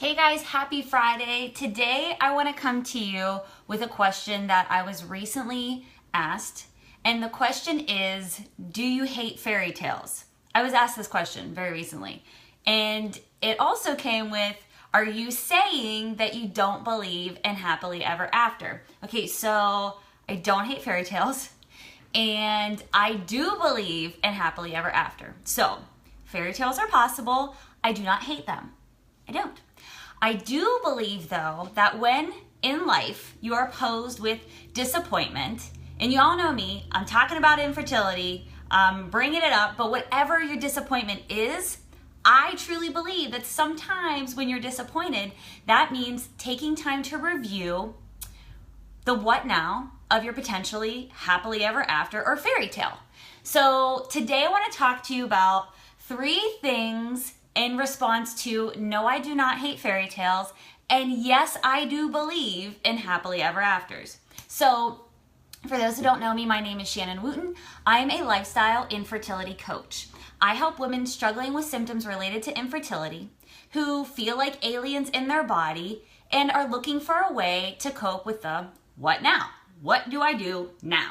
Hey guys, happy Friday. Today I want to come to you with a question that I was recently asked. And the question is, do you hate fairy tales? I was asked this question very recently. And it also came with, are you saying that you don't believe in happily ever after? Okay, so I don't hate fairy tales. And I do believe in happily ever after. So, fairy tales are possible. I do not hate them. I don't. I do believe, though, that when in life you are posed with disappointment, and you all know me, I'm talking about infertility, bringing it up, but whatever your disappointment is, I truly believe that sometimes when you're disappointed, that means taking time to review the what now of your potentially happily ever after or fairy tale. So today I want to talk to you about 3 things in response to no, I do not hate fairy tales, and yes, I do believe in happily ever afters. So for those who don't know me, my name is Shannon Wooten. I am a lifestyle infertility coach. I help women struggling with symptoms related to infertility who feel like aliens in their body and are looking for a way to cope with the what now? What do I do now?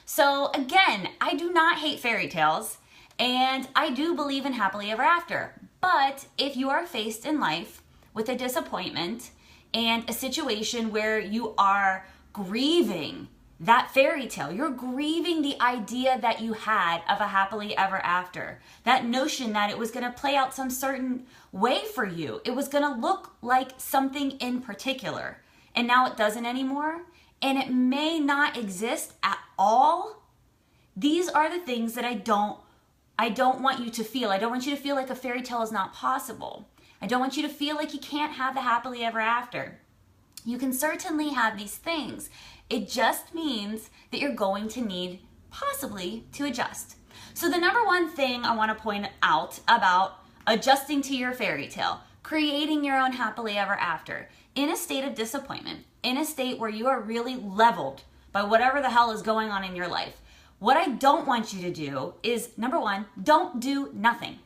So again, I do not hate fairy tales, and I do believe in happily ever after. But if you are faced in life with a disappointment and a situation where you are grieving that fairy tale, you're grieving the idea that you had of a happily ever after, that notion that it was going to play out some certain way for you, it was going to look like something in particular, and now it doesn't anymore, and it may not exist at all. These are the things that I don't want you to feel. I don't want you to feel like a fairy tale is not possible. I don't want you to feel like you can't have the happily ever after. You can certainly have these things. It just means that you're going to need possibly to adjust. So the number one thing I want to point out about adjusting to your fairy tale, creating your own happily ever after, in a state of disappointment, in a state where you are really leveled by whatever the hell is going on in your life, what I don't want you to do is, number one, don't do nothing.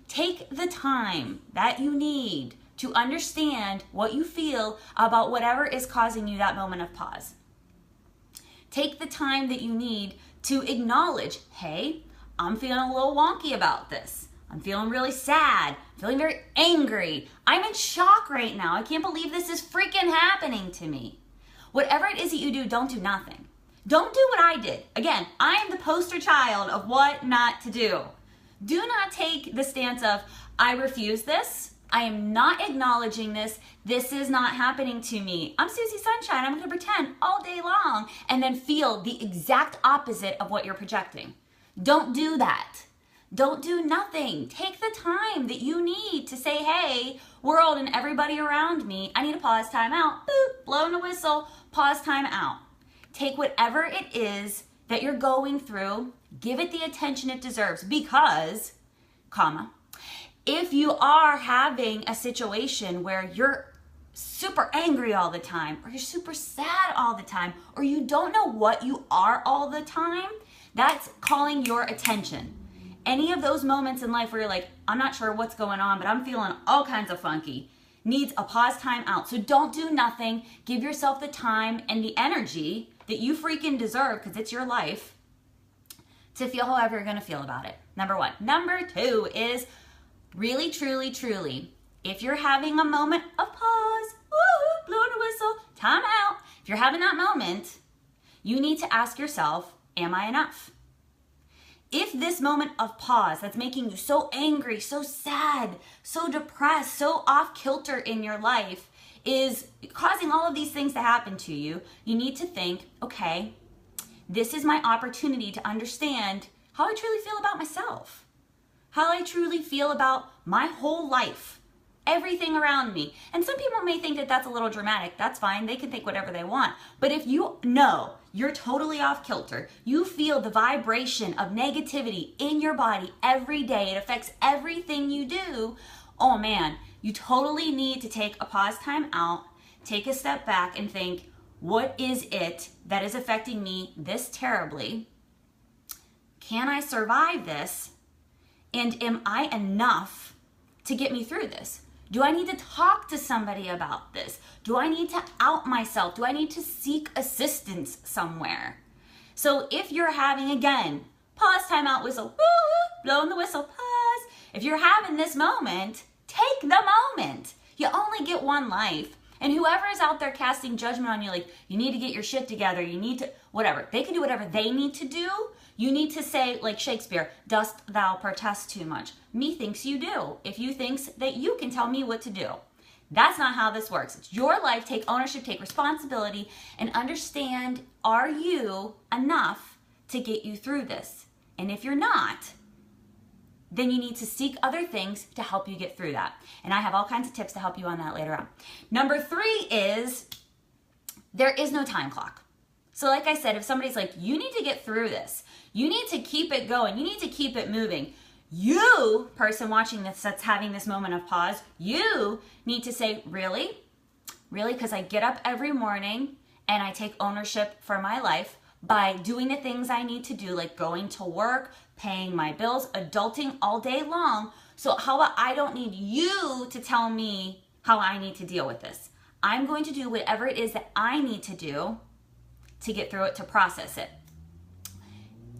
Take the time that you need to understand what you feel about whatever is causing you that moment of pause. Take the time that you need to acknowledge, hey, I'm feeling a little wonky about this. I'm feeling really sad, feeling very angry. I'm in shock right now. I can't believe this is freaking happening to me. Whatever it is that you do, don't do nothing. Don't do what I did. Again, I am the poster child of what not to do. Do not take the stance of, I refuse this. I am not acknowledging this. This is not happening to me. I'm Susie Sunshine. I'm going to pretend all day long and then feel the exact opposite of what you're projecting. Don't do that. Don't do nothing. Take the time that you need to say, hey, world and everybody around me, I need to pause, time out. Boop, blowing a whistle, pause, time out. Take whatever it is that you're going through, give it the attention it deserves because, if you are having a situation where you're super angry all the time, or you're super sad all the time, or you don't know what you are all the time, that's calling your attention. Any of those moments in life where you're like, I'm not sure what's going on, but I'm feeling all kinds of funky, needs a pause, time out. So don't do nothing. Give yourself the time and the energy that you freaking deserve, because it's your life, to feel however you're going to feel about it. Number one. Number 2 is really, truly, truly, if you're having a moment of pause, woo, blowing a whistle, time out, if you're having that moment, you need to ask yourself, am I enough? If this moment of pause that's making you so angry, so sad, so depressed, so off kilter in your life is causing all of these things to happen to you, you need to think, okay, this is my opportunity to understand how I truly feel about myself, how I truly feel about my whole life, everything around me. And some people may think that that's a little dramatic. That's fine. They can think whatever they want. But if you know you're totally off kilter, you feel the vibration of negativity in your body every day, it affects everything you do, oh man, you totally need to take a pause, time out, take a step back and think, what is it that is affecting me this terribly? Can I survive this? And am I enough to get me through this? Do I need to talk to somebody about this? Do I need to out myself? Do I need to seek assistance somewhere? So if you're having, again, pause, time out, whistle, woo, blowing the whistle, pause. If you're having this moment, take the moment. You only get one life. And whoever is out there casting judgment on you, like, you need to get your shit together, you need to, whatever. They can do whatever they need to do. You need to say, like Shakespeare, dost thou protest too much? Methinks you do. If you thinks that you can tell me what to do. That's not how this works. It's your life. Take ownership, take responsibility, and understand, are you enough to get you through this? And if you're not, then you need to seek other things to help you get through that. And I have all kinds of tips to help you on that later on. Number 3 is there is no time clock. So like I said, if somebody's like, you need to get through this, you need to keep it going, you need to keep it moving, you, person watching this that's having this moment of pause, you need to say, really? Really? Because I get up every morning and I take ownership for my life by doing the things I need to do, like going to work, paying my bills, adulting all day long. So how about I don't need you to tell me how I need to deal with this? I'm going to do whatever it is that I need to do to get through it, to process it.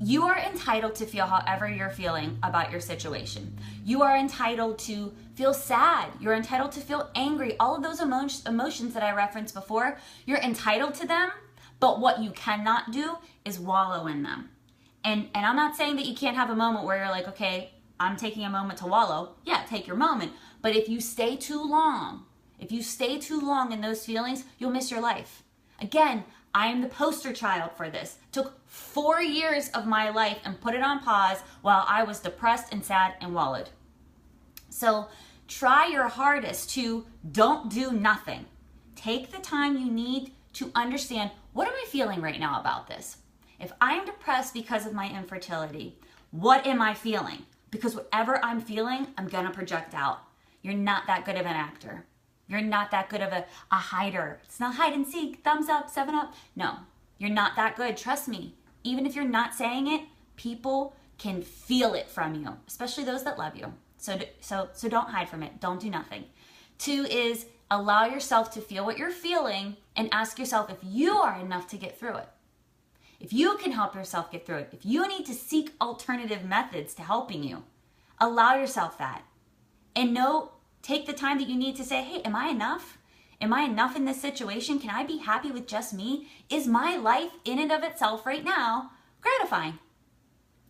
You are entitled to feel however you're feeling about your situation. You are entitled to feel sad. You're entitled to feel angry. All of those emotions that I referenced before, you're entitled to them, but what you cannot do is wallow in them. And I'm not saying that you can't have a moment where you're like, okay, I'm taking a moment to wallow. Yeah, take your moment. But if you stay too long in those feelings, you'll miss your life. Again, I am the poster child for this. Took 4 years of my life and put it on pause while I was depressed and sad and wallowed. So try your hardest to don't do nothing. Take the time you need to understand, what am I feeling right now about this? If I'm depressed because of my infertility, what am I feeling? Because whatever I'm feeling, I'm gonna project out. You're not that good of an actor. You're not that good of a hider. It's not hide and seek, thumbs up, 7-Up. No, you're not that good. Trust me. Even if you're not saying it, people can feel it from you, especially those that love you. So don't hide from it. Don't do nothing. 2 is allow yourself to feel what you're feeling and ask yourself if you are enough to get through it. If you can help yourself get through it, if you need to seek alternative methods to helping you, allow yourself that. And take the time that you need to say, hey, am I enough? Am I enough in this situation? Can I be happy with just me? Is my life in and of itself right now gratifying?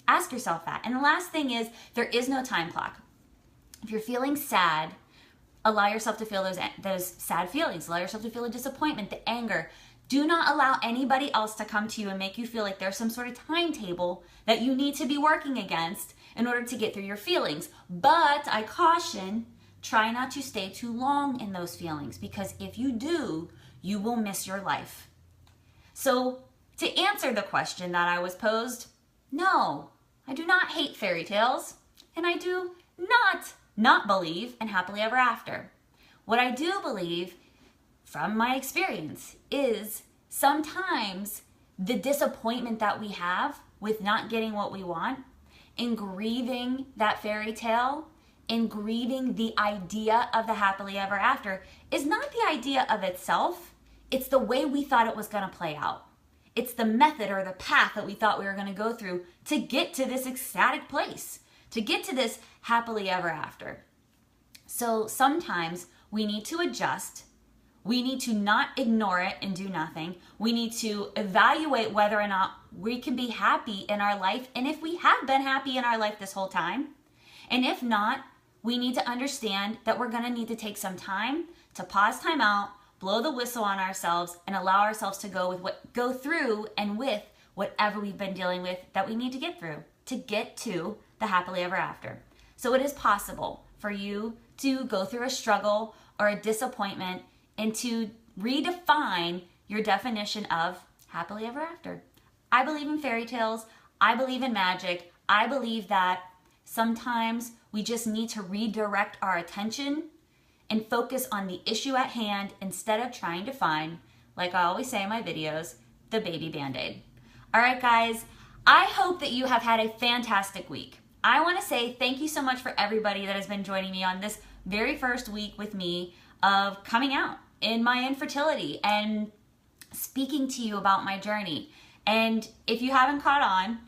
Ask yourself that. And the last thing is, there is no time clock. If you're feeling sad, allow yourself to feel those sad feelings. Allow yourself to feel the disappointment, the anger. Do not allow anybody else to come to you and make you feel like there's some sort of timetable that you need to be working against in order to get through your feelings. But I caution, try not to stay too long in those feelings, because if you do, you will miss your life. So to answer the question that I was posed, no, I do not hate fairy tales, and I do not believe in happily ever after. What I do believe from my experience is sometimes the disappointment that we have with not getting what we want, in grieving that fairy tale, in grieving the idea of the happily ever after, is not the idea of itself. It's the way we thought it was going to play out. It's the method or the path that we thought we were going to go through to get to this ecstatic place, to get to this happily ever after. So sometimes we need to adjust. We need to not ignore it and do nothing. We need to evaluate whether or not we can be happy in our life, and if we have been happy in our life this whole time. And if not, we need to understand that we're going to need to take some time to pause, time out, blow the whistle on ourselves, and allow ourselves to go through and with whatever we've been dealing with that we need to get through to get to the happily ever after. So it is possible for you to go through a struggle or a disappointment and to redefine your definition of happily ever after. I believe in fairy tales. I believe in magic. I believe that sometimes we just need to redirect our attention and focus on the issue at hand instead of trying to find, like I always say in my videos, the baby Band-Aid. All right, guys, I hope that you have had a fantastic week. I want to say thank you so much for everybody that has been joining me on this very first week with me of coming out in my infertility and speaking to you about my journey. And if you haven't caught on,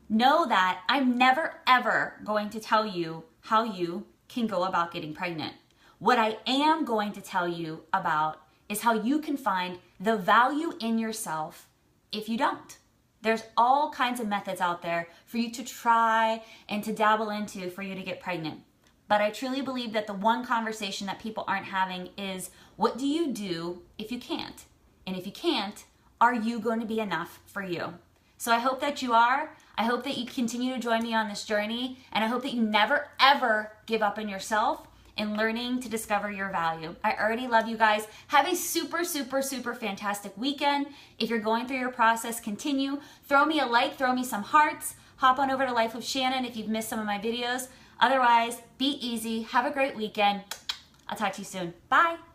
know that I'm never ever going to tell you how you can go about getting pregnant. What I am going to tell you about is how you can find the value in yourself if you don't. There's all kinds of methods out there for you to try and to dabble into for you to get pregnant. But I truly believe that the one conversation that people aren't having is, what do you do if you can't? And if you can't, are you going to be enough for you? So I hope that you are. I hope that you continue to join me on this journey. And I hope that you never, ever give up on yourself in learning to discover your value. I already love you guys. Have a super, super, super fantastic weekend. If you're going through your process, continue. Throw me a like, throw me some hearts. Hop on over to Life with Shannon if you've missed some of my videos. Otherwise, be easy. Have a great weekend. I'll talk to you soon. Bye.